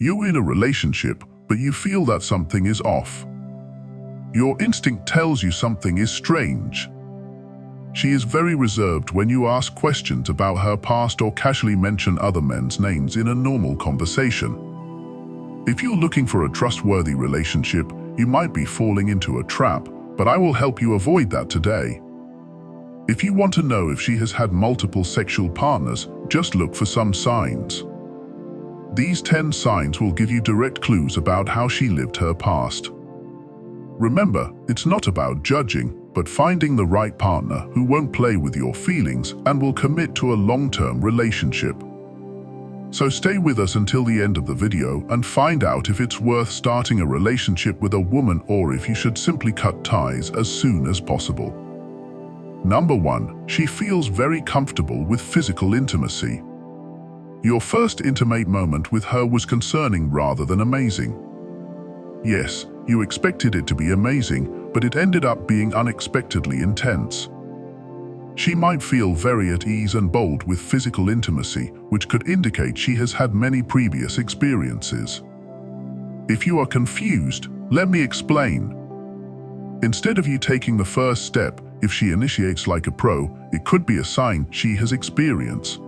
You're in a relationship, but you feel that something is off. Your instinct tells you something is strange. She is very reserved when you ask questions about her past or casually mention other men's names in a normal conversation. If you're looking for a trustworthy relationship, you might be falling into a trap, but I will help you avoid that today. If you want to know if she has had multiple sexual partners, just look for some signs. These 10 signs will give you direct clues about how she lived her past. Remember, it's not about judging, but finding the right partner who won't play with your feelings and will commit to a long-term relationship. So stay with us until the end of the video and find out if it's worth starting a relationship with a woman or if you should simply cut ties as soon as possible. Number 1, she feels very comfortable with physical intimacy. Your first intimate moment with her was concerning rather than amazing. Yes, you expected it to be amazing, but it ended up being unexpectedly intense. She might feel very at ease and bold with physical intimacy, which could indicate she has had many previous experiences. If you are confused, let me explain. Instead of you taking the first step, if she initiates like a pro, it could be a sign she has experience.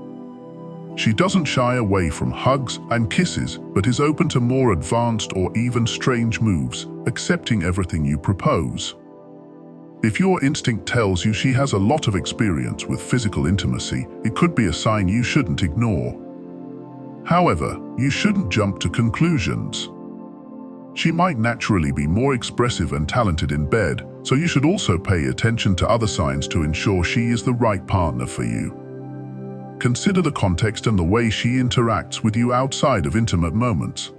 She doesn't shy away from hugs and kisses, but is open to more advanced or even strange moves, accepting everything you propose. If your instinct tells you she has a lot of experience with physical intimacy, it could be a sign you shouldn't ignore. However, you shouldn't jump to conclusions. She might naturally be more expressive and talented in bed, so you should also pay attention to other signs to ensure she is the right partner for you. Consider the context and the way she interacts with you outside of intimate moments.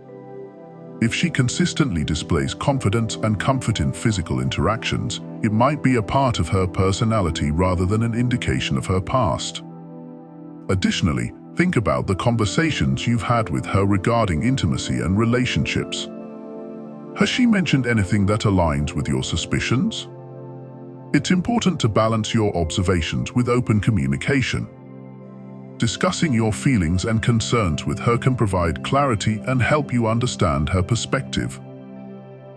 If she consistently displays confidence and comfort in physical interactions, it might be a part of her personality rather than an indication of her past. Additionally, think about the conversations you've had with her regarding intimacy and relationships. Has she mentioned anything that aligns with your suspicions? It's important to balance your observations with open communication. Discussing your feelings and concerns with her can provide clarity and help you understand her perspective.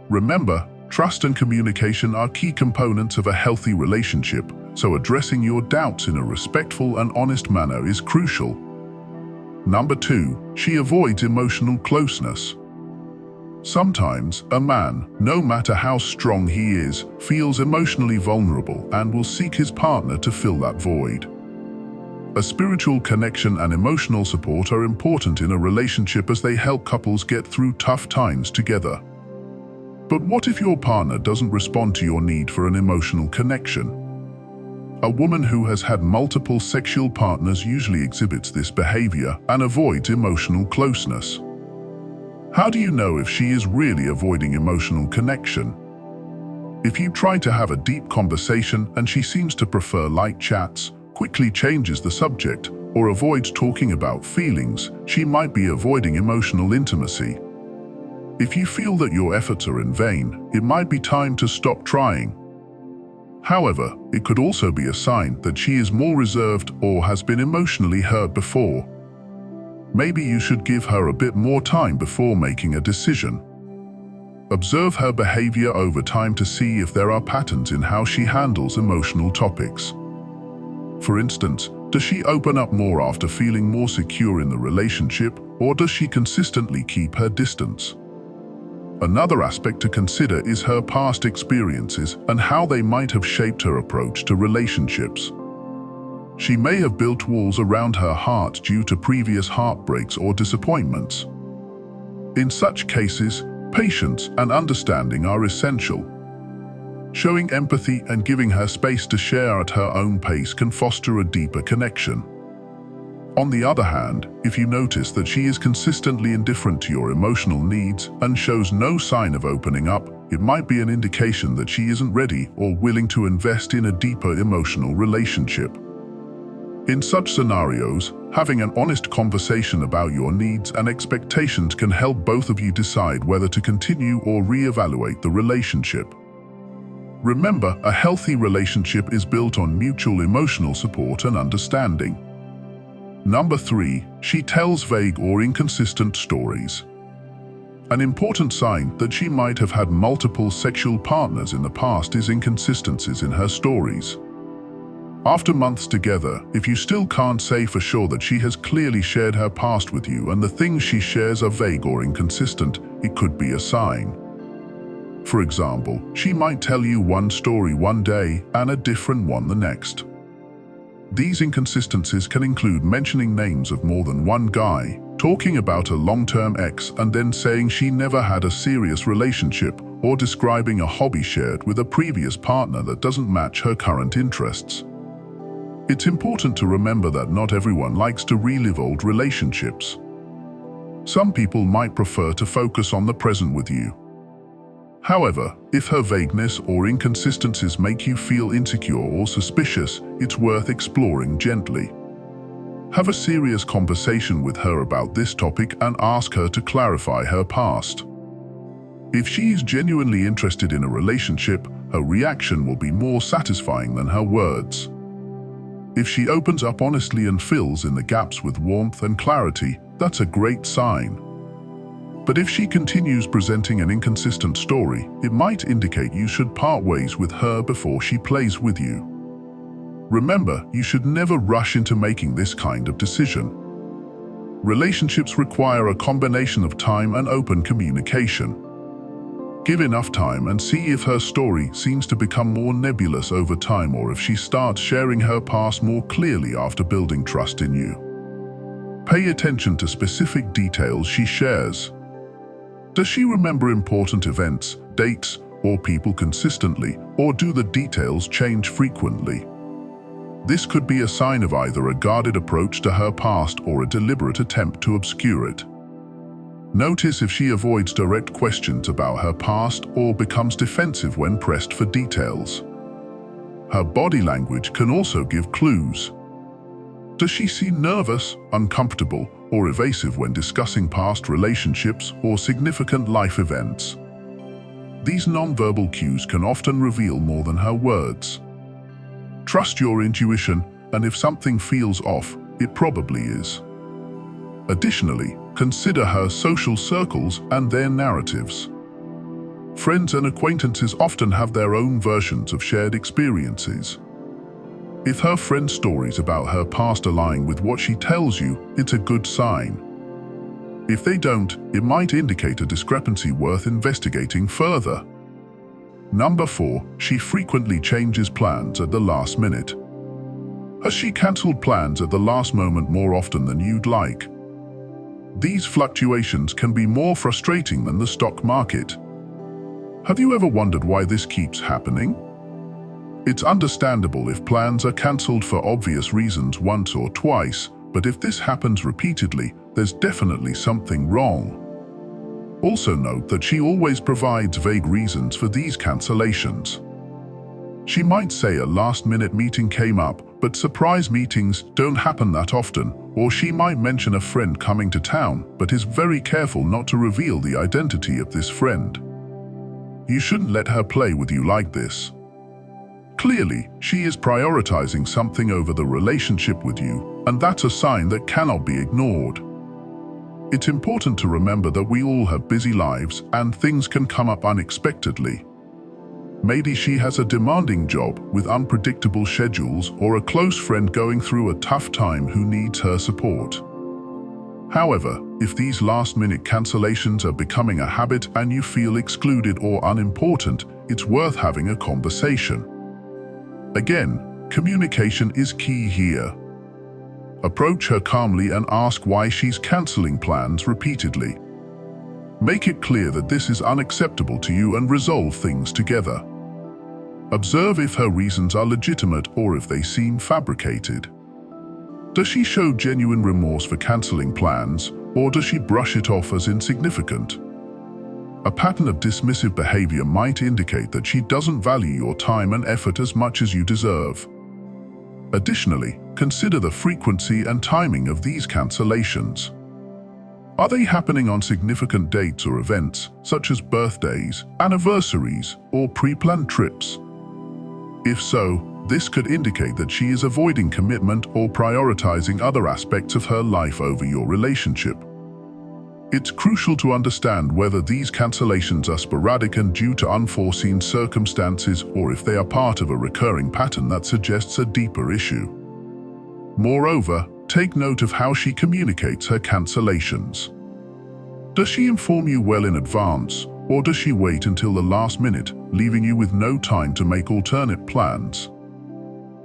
Remember, trust and communication are key components of a healthy relationship, so addressing your doubts in a respectful and honest manner is crucial. Number 2, she avoids emotional closeness. Sometimes, a man, no matter how strong he is, feels emotionally vulnerable and will seek his partner to fill that void. A spiritual connection and emotional support are important in a relationship as they help couples get through tough times together. But what if your partner doesn't respond to your need for an emotional connection? A woman who has had multiple sexual partners usually exhibits this behavior and avoids emotional closeness. How do you know if she is really avoiding emotional connection? If you try to have a deep conversation and she seems to prefer light chats, quickly changes the subject, or avoids talking about feelings, she might be avoiding emotional intimacy. If you feel that your efforts are in vain, it might be time to stop trying. However, it could also be a sign that she is more reserved or has been emotionally hurt before. Maybe you should give her a bit more time before making a decision. Observe her behavior over time to see if there are patterns in how she handles emotional topics. For instance, does she open up more after feeling more secure in the relationship, or does she consistently keep her distance? Another aspect to consider is her past experiences and how they might have shaped her approach to relationships. She may have built walls around her heart due to previous heartbreaks or disappointments. In such cases, patience and understanding are essential. Showing empathy and giving her space to share at her own pace can foster a deeper connection. On the other hand, if you notice that she is consistently indifferent to your emotional needs and shows no sign of opening up, it might be an indication that she isn't ready or willing to invest in a deeper emotional relationship. In such scenarios, having an honest conversation about your needs and expectations can help both of you decide whether to continue or reevaluate the relationship. Remember, a healthy relationship is built on mutual emotional support and understanding. Number 3, she tells vague or inconsistent stories. An important sign that she might have had multiple sexual partners in the past is inconsistencies in her stories. After months together, if you still can't say for sure that she has clearly shared her past with you and the things she shares are vague or inconsistent, it could be a sign. For example, she might tell you one story one day and a different one the next. These inconsistencies can include mentioning names of more than one guy, talking about a long-term ex and then saying she never had a serious relationship, or describing a hobby shared with a previous partner that doesn't match her current interests. It's important to remember that not everyone likes to relive old relationships. Some people might prefer to focus on the present with you. However, if her vagueness or inconsistencies make you feel insecure or suspicious, it's worth exploring gently. Have a serious conversation with her about this topic and ask her to clarify her past. If she is genuinely interested in a relationship, her reaction will be more satisfying than her words. If she opens up honestly and fills in the gaps with warmth and clarity, that's a great sign. But if she continues presenting an inconsistent story, it might indicate you should part ways with her before she plays with you. Remember, you should never rush into making this kind of decision. Relationships require a combination of time and open communication. Give enough time and see if her story seems to become more nebulous over time or if she starts sharing her past more clearly after building trust in you. Pay attention to specific details she shares. Does she remember important events, dates, or people consistently, or do the details change frequently? This could be a sign of either a guarded approach to her past or a deliberate attempt to obscure it. Notice if she avoids direct questions about her past or becomes defensive when pressed for details. Her body language can also give clues. Does she seem nervous, uncomfortable, or evasive when discussing past relationships or significant life events? These nonverbal cues can often reveal more than her words. Trust your intuition, and if something feels off, it probably is. Additionally, consider her social circles and their narratives. Friends and acquaintances often have their own versions of shared experiences. If her friends' stories about her past align with what she tells you, it's a good sign. If they don't, it might indicate a discrepancy worth investigating further. Number 4, she frequently changes plans at the last minute. Has she cancelled plans at the last moment more often than you'd like? These fluctuations can be more frustrating than the stock market. Have you ever wondered why this keeps happening? It's understandable if plans are cancelled for obvious reasons once or twice, but if this happens repeatedly, there's definitely something wrong. Also note that she always provides vague reasons for these cancellations. She might say a last-minute meeting came up, but surprise meetings don't happen that often, or she might mention a friend coming to town, but is very careful not to reveal the identity of this friend. You shouldn't let her play with you like this. Clearly, she is prioritizing something over the relationship with you, and that's a sign that cannot be ignored. It's important to remember that we all have busy lives and things can come up unexpectedly. Maybe she has a demanding job with unpredictable schedules or a close friend going through a tough time who needs her support. However, if these last-minute cancellations are becoming a habit and you feel excluded or unimportant, it's worth having a conversation. Again, communication is key here. Approach her calmly and ask why she's canceling plans repeatedly. Make it clear that this is unacceptable to you and resolve things together. Observe if her reasons are legitimate or if they seem fabricated. Does she show genuine remorse for canceling plans, or does she brush it off as insignificant? A pattern of dismissive behavior might indicate that she doesn't value your time and effort as much as you deserve. Additionally, consider the frequency and timing of these cancellations. Are they happening on significant dates or events, such as birthdays, anniversaries, or pre-planned trips? If so, this could indicate that she is avoiding commitment or prioritizing other aspects of her life over your relationship. It's crucial to understand whether these cancellations are sporadic and due to unforeseen circumstances or if they are part of a recurring pattern that suggests a deeper issue. Moreover, take note of how she communicates her cancellations. Does she inform you well in advance, or does she wait until the last minute, leaving you with no time to make alternate plans?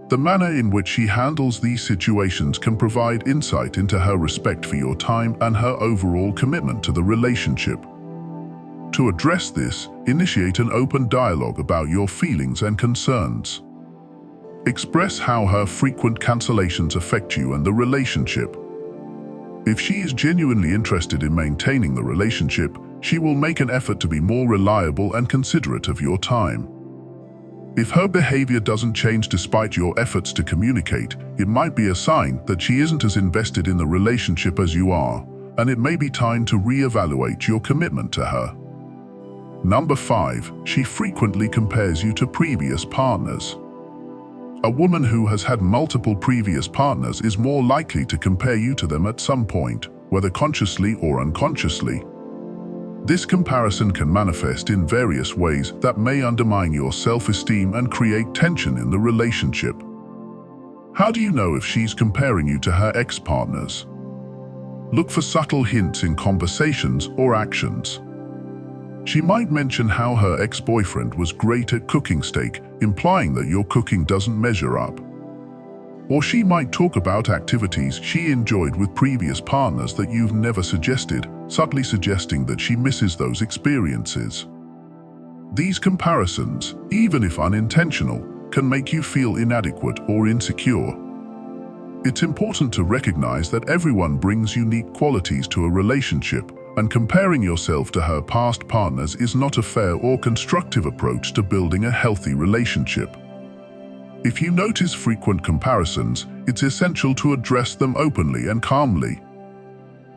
The manner in which she handles these situations can provide insight into her respect for your time and her overall commitment to the relationship. To address this, initiate an open dialogue about your feelings and concerns. Express how her frequent cancellations affect you and the relationship. If she is genuinely interested in maintaining the relationship, she will make an effort to be more reliable and considerate of your time. If her behavior doesn't change despite your efforts to communicate, it might be a sign that she isn't as invested in the relationship as you are, and it may be time to reevaluate your commitment to her. Number 5, she frequently compares you to previous partners. A woman who has had multiple previous partners is more likely to compare you to them at some point, whether consciously or unconsciously. This comparison can manifest in various ways that may undermine your self-esteem and create tension in the relationship. How do you know if she's comparing you to her ex-partners? Look for subtle hints in conversations or actions. She might mention how her ex-boyfriend was great at cooking steak, implying that your cooking doesn't measure up. Or she might talk about activities she enjoyed with previous partners that you've never suggested, subtly suggesting that she misses those experiences. These comparisons, even if unintentional, can make you feel inadequate or insecure. It's important to recognize that everyone brings unique qualities to a relationship, and comparing yourself to her past partners is not a fair or constructive approach to building a healthy relationship. If you notice frequent comparisons, it's essential to address them openly and calmly.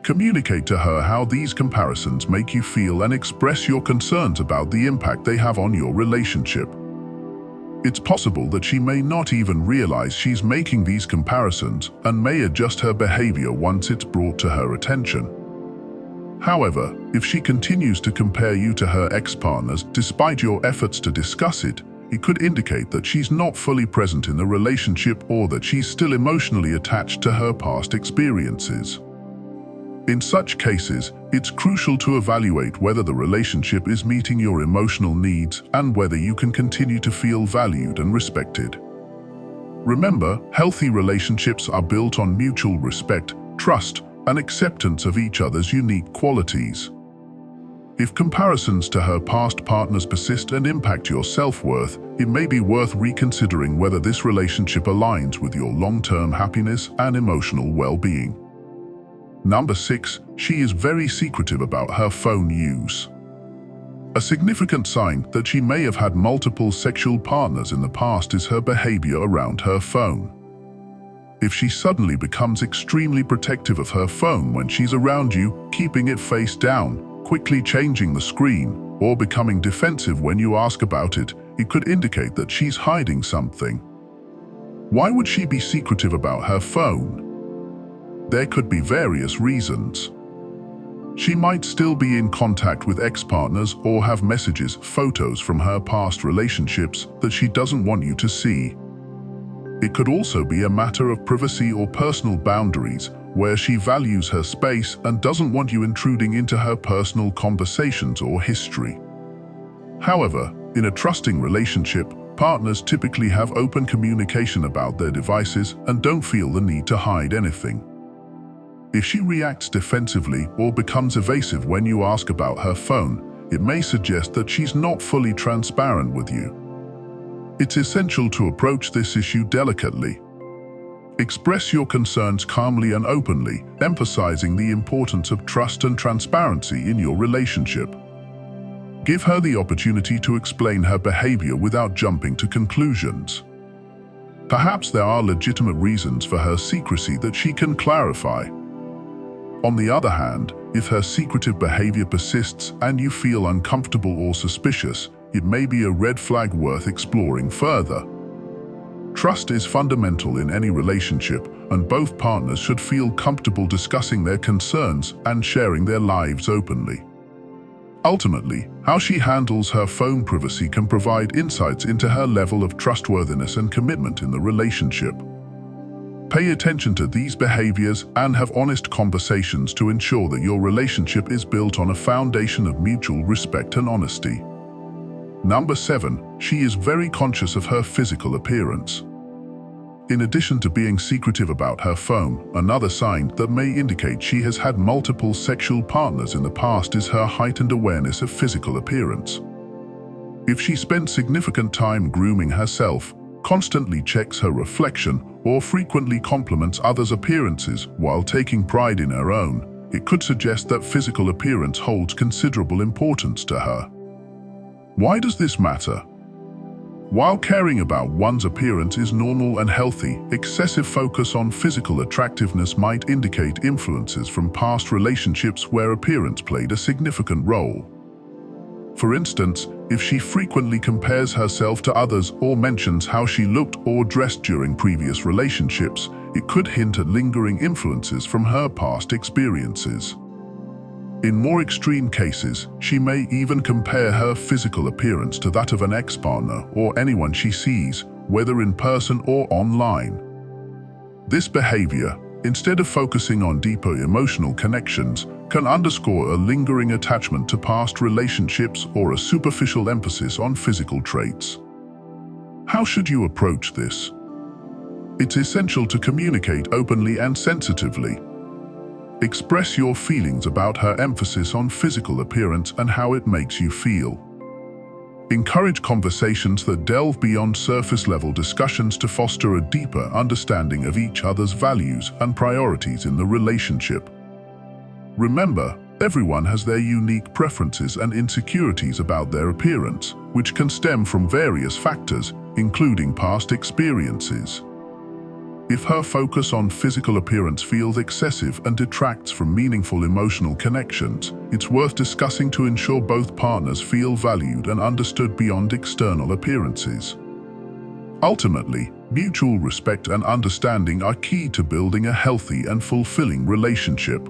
Communicate to her how these comparisons make you feel and express your concerns about the impact they have on your relationship. It's possible that she may not even realize she's making these comparisons and may adjust her behavior once it's brought to her attention. However, if she continues to compare you to her ex-partners despite your efforts to discuss it, it could indicate that she's not fully present in the relationship or that she's still emotionally attached to her past experiences. In such cases, it's crucial to evaluate whether the relationship is meeting your emotional needs and whether you can continue to feel valued and respected. Remember, healthy relationships are built on mutual respect, trust, and acceptance of each other's unique qualities. If comparisons to her past partners persist and impact your self-worth, it may be worth reconsidering whether this relationship aligns with your long-term happiness and emotional well-being. Number 6, she is very secretive about her phone use. A significant sign that she may have had multiple sexual partners in the past is her behavior around her phone. If she suddenly becomes extremely protective of her phone when she's around you, keeping it face down, quickly changing the screen, or becoming defensive when you ask about it, it could indicate that she's hiding something. Why would she be secretive about her phone? There could be various reasons. She might still be in contact with ex-partners or have messages, photos from her past relationships that she doesn't want you to see. It could also be a matter of privacy or personal boundaries, where she values her space and doesn't want you intruding into her personal conversations or history. However, in a trusting relationship, partners typically have open communication about their devices and don't feel the need to hide anything. If she reacts defensively or becomes evasive when you ask about her phone, it may suggest that she's not fully transparent with you. It's essential to approach this issue delicately. Express your concerns calmly and openly, emphasizing the importance of trust and transparency in your relationship. Give her the opportunity to explain her behavior without jumping to conclusions. Perhaps there are legitimate reasons for her secrecy that she can clarify. On the other hand, if her secretive behavior persists and you feel uncomfortable or suspicious, it may be a red flag worth exploring further. Trust is fundamental in any relationship, and both partners should feel comfortable discussing their concerns and sharing their lives openly. Ultimately, how she handles her phone privacy can provide insights into her level of trustworthiness and commitment in the relationship. Pay attention to these behaviors and have honest conversations to ensure that your relationship is built on a foundation of mutual respect and honesty. Number 7, she is very conscious of her physical appearance. In addition to being secretive about her phone, another sign that may indicate she has had multiple sexual partners in the past is her heightened awareness of physical appearance. If she spends significant time grooming herself, constantly checks her reflection, or frequently compliments others' appearances while taking pride in her own, it could suggest that physical appearance holds considerable importance to her. Why does this matter? While caring about one's appearance is normal and healthy, excessive focus on physical attractiveness might indicate influences from past relationships where appearance played a significant role. For instance, if she frequently compares herself to others or mentions how she looked or dressed during previous relationships, it could hint at lingering influences from her past experiences. In more extreme cases, she may even compare her physical appearance to that of an ex-partner or anyone she sees, whether in person or online. This behavior, instead of focusing on deeper emotional connections, can underscore a lingering attachment to past relationships or a superficial emphasis on physical traits. How should you approach this? It's essential to communicate openly and sensitively. Express your feelings about her emphasis on physical appearance and how it makes you feel. Encourage conversations that delve beyond surface-level discussions to foster a deeper understanding of each other's values and priorities in the relationship. Remember, everyone has their unique preferences and insecurities about their appearance, which can stem from various factors, including past experiences. If her focus on physical appearance feels excessive and detracts from meaningful emotional connections, it's worth discussing to ensure both partners feel valued and understood beyond external appearances. Ultimately, mutual respect and understanding are key to building a healthy and fulfilling relationship.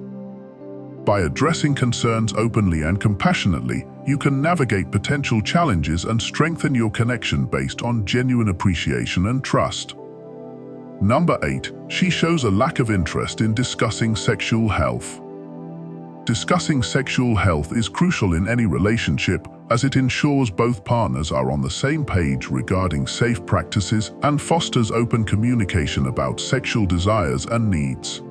By addressing concerns openly and compassionately, you can navigate potential challenges and strengthen your connection based on genuine appreciation and trust. Number 8, she shows a lack of interest in discussing sexual health. Discussing sexual health is crucial in any relationship as it ensures both partners are on the same page regarding safe practices and fosters open communication about sexual desires and needs.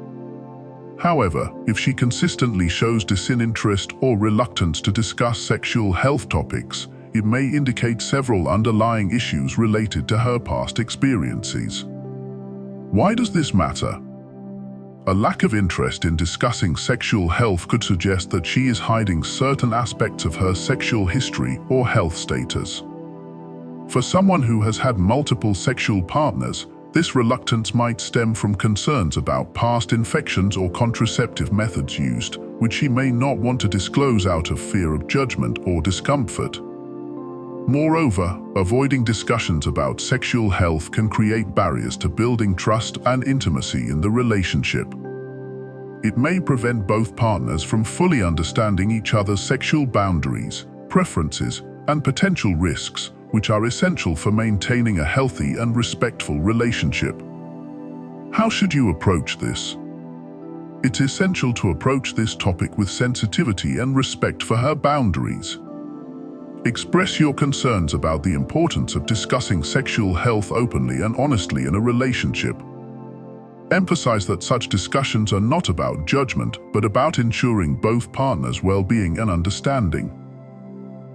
However, if she consistently shows disinterest or reluctance to discuss sexual health topics, it may indicate several underlying issues related to her past experiences. Why does this matter? A lack of interest in discussing sexual health could suggest that she is hiding certain aspects of her sexual history or health status. For someone who has had multiple sexual partners, this reluctance might stem from concerns about past infections or contraceptive methods used, which she may not want to disclose out of fear of judgment or discomfort. Moreover, avoiding discussions about sexual health can create barriers to building trust and intimacy in the relationship. It may prevent both partners from fully understanding each other's sexual boundaries, preferences, and potential risks, which are essential for maintaining a healthy and respectful relationship. How should you approach this? It's essential to approach this topic with sensitivity and respect for her boundaries. Express your concerns about the importance of discussing sexual health openly and honestly in a relationship. Emphasize that such discussions are not about judgment, but about ensuring both partners' well-being and understanding.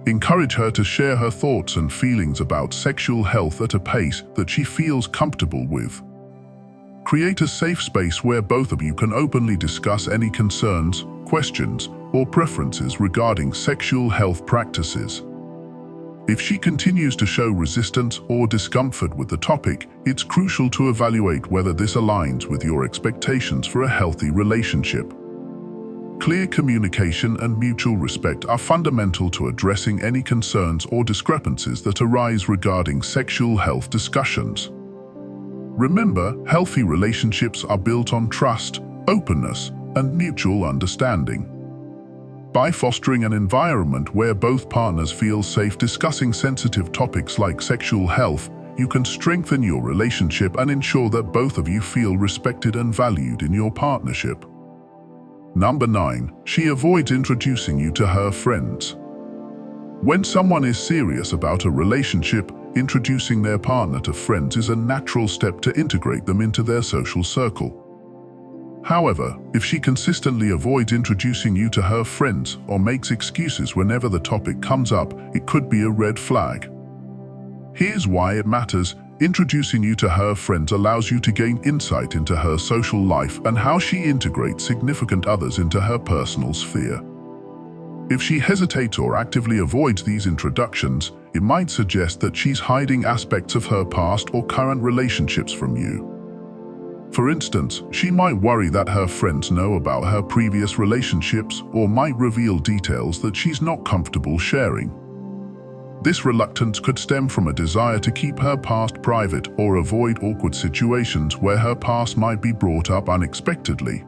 Encourage her to share her thoughts and feelings about sexual health at a pace that she feels comfortable with. Create a safe space where both of you can openly discuss any concerns, questions, or preferences regarding sexual health practices. If she continues to show resistance or discomfort with the topic, it's crucial to evaluate whether this aligns with your expectations for a healthy relationship. Clear communication and mutual respect are fundamental to addressing any concerns or discrepancies that arise regarding sexual health discussions. Remember, healthy relationships are built on trust, openness, and mutual understanding. By fostering an environment where both partners feel safe discussing sensitive topics like sexual health, you can strengthen your relationship and ensure that both of you feel respected and valued in your partnership. Number 9. She avoids introducing you to her friends. When someone is serious about a relationship, introducing their partner to friends is a natural step to integrate them into their social circle. However, if she consistently avoids introducing you to her friends or makes excuses whenever the topic comes up, it could be a red flag. Here's why it matters. Introducing you to her friends allows you to gain insight into her social life and how she integrates significant others into her personal sphere. If she hesitates or actively avoids these introductions, it might suggest that she's hiding aspects of her past or current relationships from you. For instance, she might worry that her friends know about her previous relationships or might reveal details that she's not comfortable sharing. This reluctance could stem from a desire to keep her past private or avoid awkward situations where her past might be brought up unexpectedly.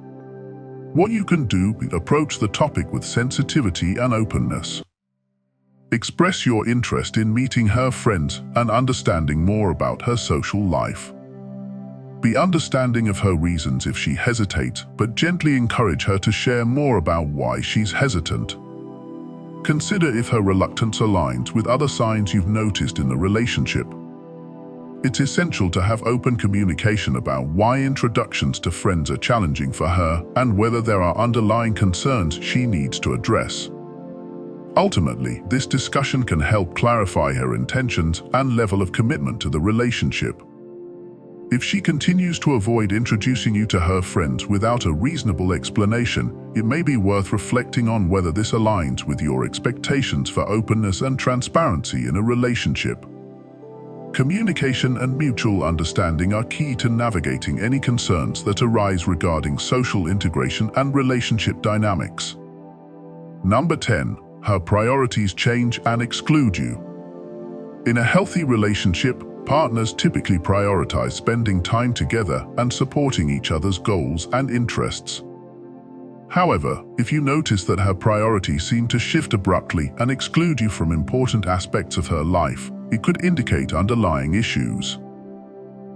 What you can do is approach the topic with sensitivity and openness. Express your interest in meeting her friends and understanding more about her social life. Be understanding of her reasons if she hesitates, but gently encourage her to share more about why she's hesitant. Consider if her reluctance aligns with other signs you've noticed in the relationship. It's essential to have open communication about why introductions to friends are challenging for her and whether there are underlying concerns she needs to address. Ultimately, this discussion can help clarify her intentions and level of commitment to the relationship. If she continues to avoid introducing you to her friends without a reasonable explanation, it may be worth reflecting on whether this aligns with your expectations for openness and transparency in a relationship. Communication and mutual understanding are key to navigating any concerns that arise regarding social integration and relationship dynamics. Number 10. Her priorities change and exclude you. In a healthy relationship, partners typically prioritize spending time together and supporting each other's goals and interests. However, if you notice that her priorities seem to shift abruptly and exclude you from important aspects of her life, it could indicate underlying issues.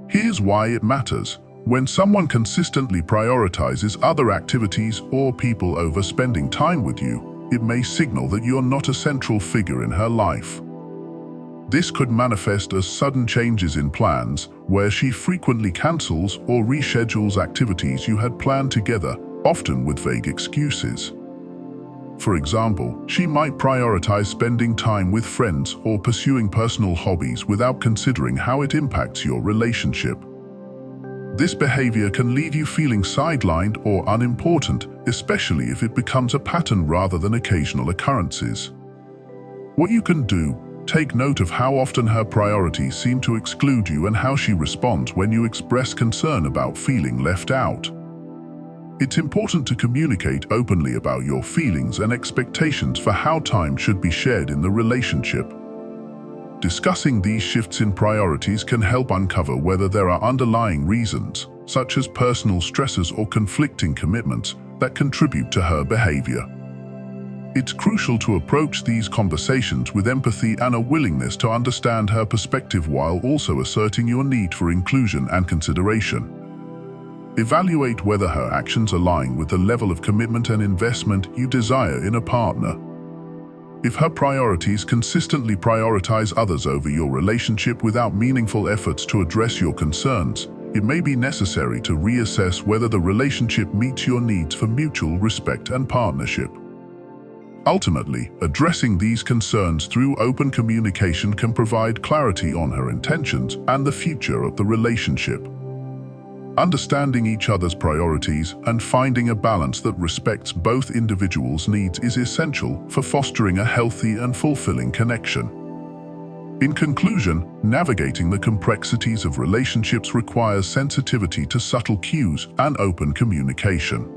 Here's why it matters. When someone consistently prioritizes other activities or people over spending time with you, it may signal that you're not a central figure in her life. This could manifest as sudden changes in plans, where she frequently cancels or reschedules activities you had planned together, often with vague excuses. For example, she might prioritize spending time with friends or pursuing personal hobbies without considering how it impacts your relationship. This behavior can leave you feeling sidelined or unimportant, especially if it becomes a pattern rather than occasional occurrences. What you can do: take note of how often her priorities seem to exclude you and how she responds when you express concern about feeling left out. It's important to communicate openly about your feelings and expectations for how time should be shared in the relationship. Discussing these shifts in priorities can help uncover whether there are underlying reasons, such as personal stresses or conflicting commitments, that contribute to her behavior. It's crucial to approach these conversations with empathy and a willingness to understand her perspective while also asserting your need for inclusion and consideration. Evaluate whether her actions align with the level of commitment and investment you desire in a partner. If her priorities consistently prioritize others over your relationship without meaningful efforts to address your concerns, it may be necessary to reassess whether the relationship meets your needs for mutual respect and partnership. Ultimately, addressing these concerns through open communication can provide clarity on her intentions and the future of the relationship. Understanding each other's priorities and finding a balance that respects both individuals' needs is essential for fostering a healthy and fulfilling connection. In conclusion, navigating the complexities of relationships requires sensitivity to subtle cues and open communication.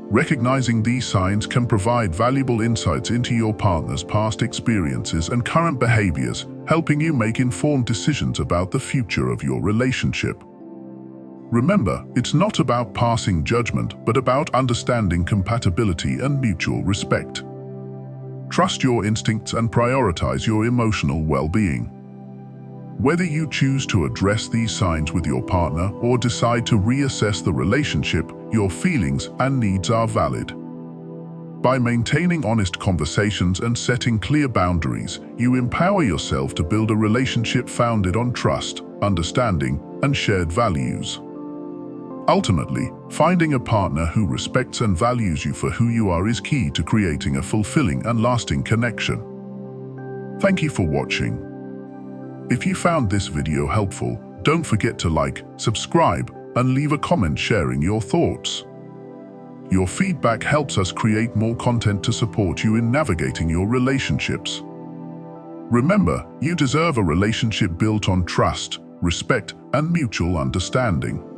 Recognizing these signs can provide valuable insights into your partner's past experiences and current behaviors, helping you make informed decisions about the future of your relationship. Remember, it's not about passing judgment, but about understanding compatibility and mutual respect. Trust your instincts and prioritize your emotional well-being. Whether you choose to address these signs with your partner or decide to reassess the relationship, your feelings and needs are valid. By maintaining honest conversations and setting clear boundaries, you empower yourself to build a relationship founded on trust, understanding, and shared values. Ultimately, finding a partner who respects and values you for who you are is key to creating a fulfilling and lasting connection. Thank you for watching. If you found this video helpful, don't forget to like, subscribe, and leave a comment sharing your thoughts. Your feedback helps us create more content to support you in navigating your relationships. Remember, you deserve a relationship built on trust, respect, and mutual understanding.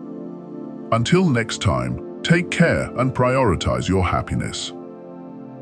Until next time, take care and prioritize your happiness.